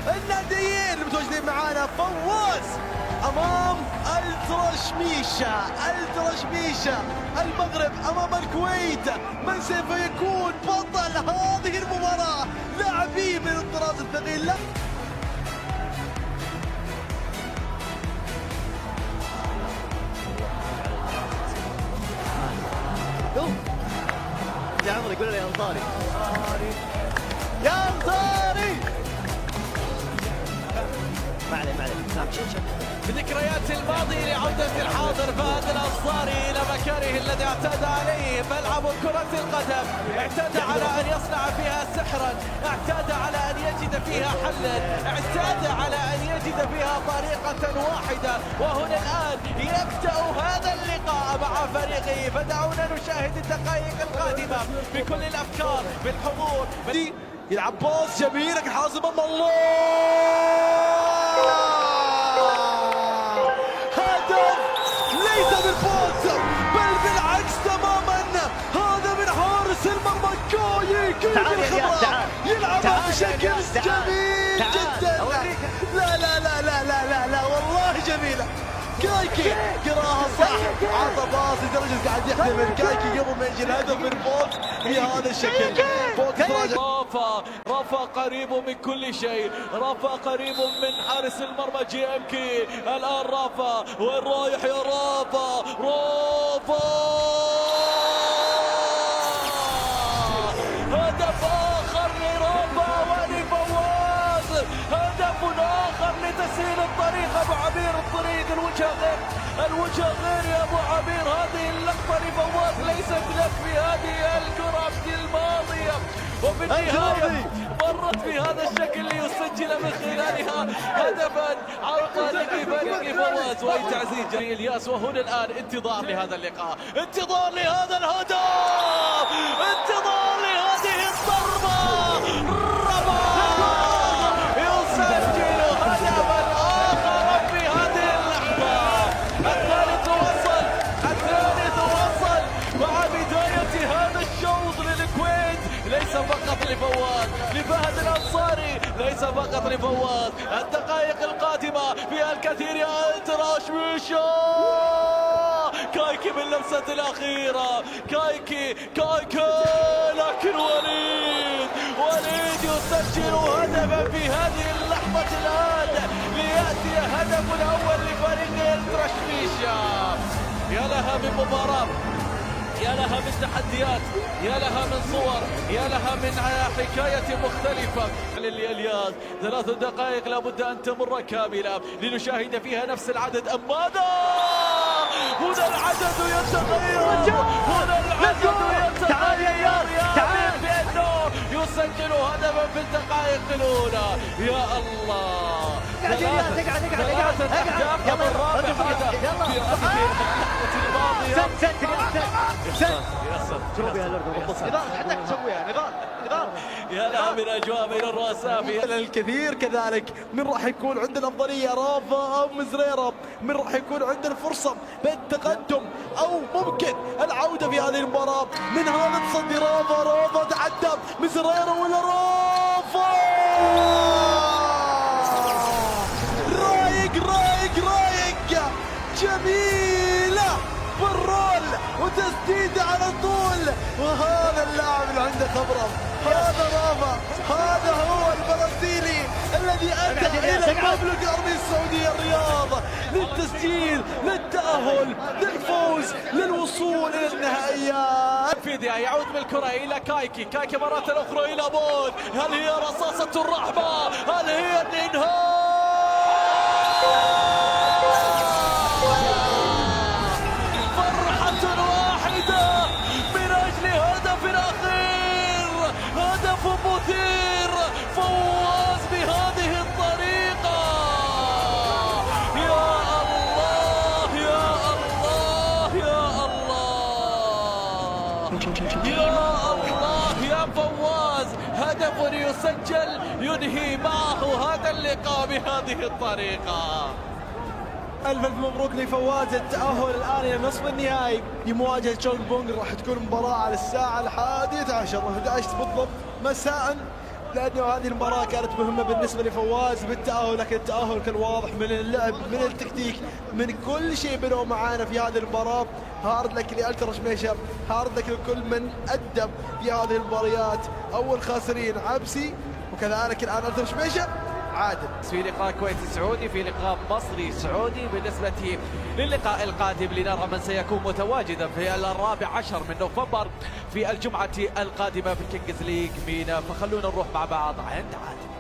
الناديين المتواجدين معانا. فواز امام الترشميشة، المغرب امام الكويت. من سوف يكون بطل هذه المباراة؟ لاعبين من الطراز الثقيل. لا يا عمري قول لي يا انصاري، يا انصاري. ما عليه بذكريات الماضي لعودة الحاضر فهد الأنصاري إلى مكانه الذي اعتاد عليه، ملعب كرة القدم. اعتاد على أن يصنع فيها سحرا، اعتاد على أن يجد فيها حلا، اعتاد على أن يجد فيها طريقة واحدة. وهنا الآن يبدأ هذا اللقاء مع فريقه، فدعونا نشاهد الدقائق القادمة بكل الأفكار بالحضور. يلعب باص جميل لكن حارس المرمى الله، هدف ليس بالفوز بل بالعكس تماما. هذا من حارس المرمى كاي بالخبرة، يلعبها بشكل جميل جدا. لا لا لا لا لا لا لا والله جميلة. كايكي قراها صح، عطى باص لدرجة قاعد يحتمل كايكي قبل ما يجي الهدف من فوق بهذا الشكل. رافا قريب من كل شيء، رافا قريب من حارس المرمى جي ام كي. الآن رافا وين رايح يا رافا؟ هدف آخر لرافا ولفواز، هدف آخر لتسهيل الطريق. أبو عبير الطريق الوجه غير يا أبو عبير. هذه اللقطة لفواز ليست لك في هذه الكرة الماضية، وفي النهاية مرت بهذا الشكل ليسجل من خلالها هدفا عن طريق فريق فواز. وأي تعزيز الياس. وهنا الآن انتظار لهذا اللقاء، انتظار لهذا الهدف، انتظار لهذه الضربة. يسجل هدفا آخر في هذه اللحظة. الثالث وصل مع بداية هذا الشوط للكويت. ليس فقط لفواز، لفهد الأنصاري، ليس فقط لفواز. الدقائق القادمة فيها الكثير يا التراشميشة. كايكي باللمسة الأخيرة، كايكي لكن وليد يسجل هدفا في هذه اللحظة الآن ليأتي هدف الأول لفريق التراشميشة. يا لها من مباراة، يا لها من تحديات، يا لها من صور، يا لها من حكاية مختلفة. للياس 3 دقائق لابد أن تمر كاملة لنشاهد فيها نفس العدد. أم ماذا؟ هنا العدد يتغير، بأنه يسجل هدفا في الدقائق الأولى. يا الله، ثلاثة أهداف الرابع هذا في هذه حتى تسويها نضال. يا لها من أجواء بين الرؤساء. الكثير كذلك من راح يكون عنده الأفضلية، رافا أو مزريرة؟ من راح يكون عنده الفرصة بالتقدم أو ممكن العودة في هذه المباراة من هذا التصدي؟ رافا تعدى مزريرة ولا رافا؟ رايق جميلة بالرول وتسديده على طول. وهذا اللاعب اللي عنده خبرة، هذا رافا، هذا هو البرازيلي الذي أتى إلى المملكة العربية السعودية الرياض للتسجيل، للتأهل، للفوز، للوصول إلى النهائيات. فيديا يعود بالكرة إلى كايكي مرة أخرى إلى بود. هل هي رصاصة الرحمة؟ هل هي الإنهاء؟ فرحة واحدة من أجل هدف أخير، هدف مثير. فواز بهذه الطريقة. يا الله يا الله يا الله يا الله يا فواز. هدف يسجل ينهي معه هذا اللقاء بهذه الطريقة. ألف مبروك لفواز، التأهل الآن إلى نصف النهائي لمواجهة تشونغ بونغ. راح تكون مباراة على الساعة 11 بالضبط مساء لأنه هذه المباراة كانت مهمة بالنسبة لفواز بالتأهل، لكن التأهل كان واضح من اللعب، من التكتيك، من كل شيء بنوا معانا في هذه المباراة. هارد لك لألترا شميشة، هارد لك لكل من أدب في هذه المباريات. أول خاسرين عبسي، وكذلك الآن ألترا شميشة عادل. في لقاء كويتي سعودي، في لقاء مصري سعودي. بالنسبة للقاء القادم لنرى من سيكون متواجدا في 14 من نوفمبر في الجمعة القادمة في الكينجز ليج مينا. فخلونا نروح مع بعض عند عادل.